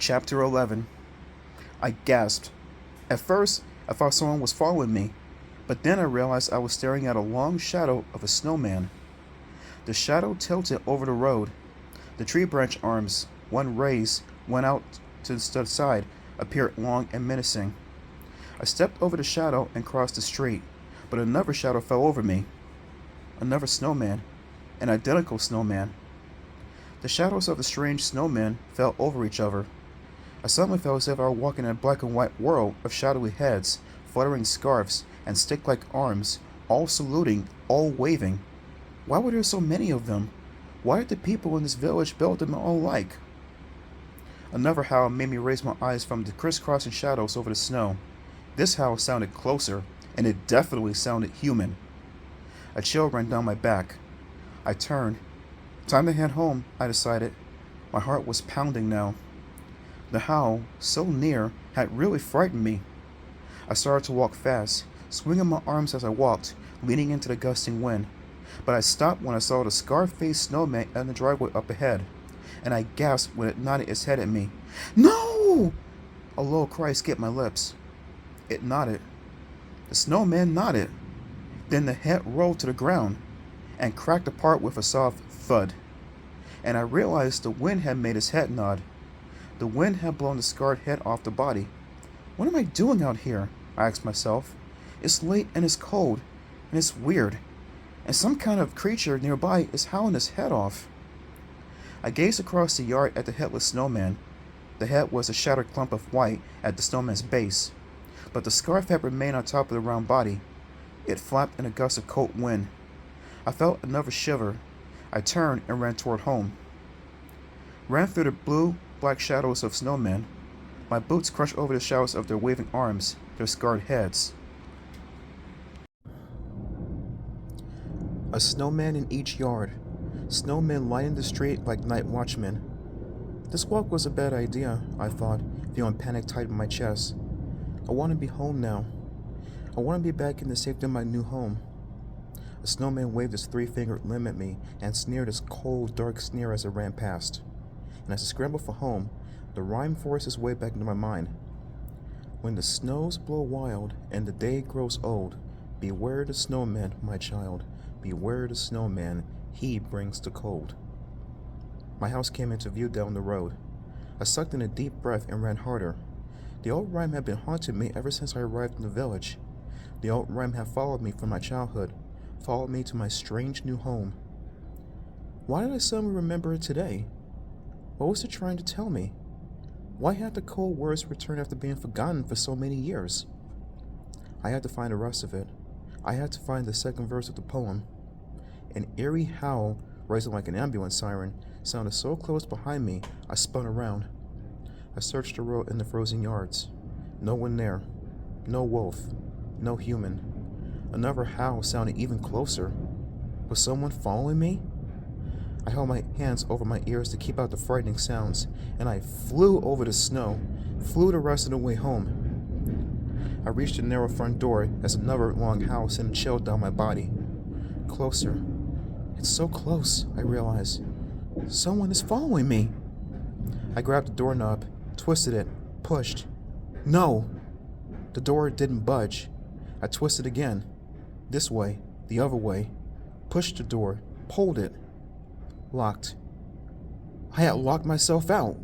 Chapter 11. I gasped. At first, I thought someone was following me, but then I realized I was staring at a long shadow of a snowman. The shadow tilted over the road. The tree branch arms, one raised, one out to the side, appeared long and menacing. I stepped over the shadow and crossed the street, but another shadow fell over me. Another snowman. An identical snowman. The shadows of the strange snowmen fell over each other. I suddenly felt as if I were walking in a black and white world of shadowy heads, fluttering scarves, and stick-like arms, all saluting, all waving. Why were there so many of them? Why did the people in this village build them all alike? Another howl made me raise my eyes from the crisscrossing shadows over the snow. This howl sounded closer, and it definitely sounded human. A chill ran down my back. I turned. Time to head home, I decided. My heart was pounding now. The howl, so near, had really frightened me. I started to walk fast, swinging my arms as I walked, leaning into the gusting wind. But I stopped when I saw the scar-faced snowman in the driveway up ahead, and I gasped when it nodded its head at me. "No!" A low cry escaped my lips. It nodded. The snowman nodded. Then the head rolled to the ground and cracked apart with a soft thud. And I realized the wind had made his head nod. The wind had blown the scarred head off the body. What am I doing out here? I asked myself. It's late and it's cold, and it's weird, and some kind of creature nearby is howling his head off. I gazed across the yard at the headless snowman. The head was a shattered clump of white at the snowman's base, but the scarf had remained on top of the round body. It flapped in a gust of cold wind. I felt another shiver. I turned and ran toward home. Ran through the blue-black shadows of snowmen. My boots crushed over the shadows of their waving arms, their scarred heads. A snowman in each yard. Snowmen lining the street like night watchmen. This walk was a bad idea, I thought, feeling panic tight in my chest. I want to be home now. I want to be back in the safety of my new home. A snowman waved his three-fingered limb at me and sneered his cold, dark sneer as I ran past. And as I scrambled for home, the rhyme forced its way back into my mind. When the snows blow wild and the day grows old, beware the snowman, my child. Beware the snowman, he brings the cold. My house came into view down the road. I sucked in a deep breath and ran harder. The old rhyme had been haunting me ever since I arrived in the village. The old rhyme had followed me from my childhood, followed me to my strange new home. Why did I suddenly remember it today? What was it trying to tell me? Why had the cold words returned after being forgotten for so many years? I had to find the rest of it. I had to find the second verse of the poem. An eerie howl, rising like an ambulance siren, sounded so close behind me, I spun around. I searched the road in the frozen yards. No one there. No wolf. No human. Another howl sounded even closer. Was someone following me? I held my hands over my ears to keep out the frightening sounds, and I flew over the snow, flew the rest of the way home. I reached the narrow front door as another long howl sent a chill down my body. Closer. It's so close, I realized. Someone is following me. I grabbed the doorknob, twisted it, pushed. No! The door didn't budge. I twisted again. This way, the other way. Pushed the door, pulled it. Locked. I had locked myself out.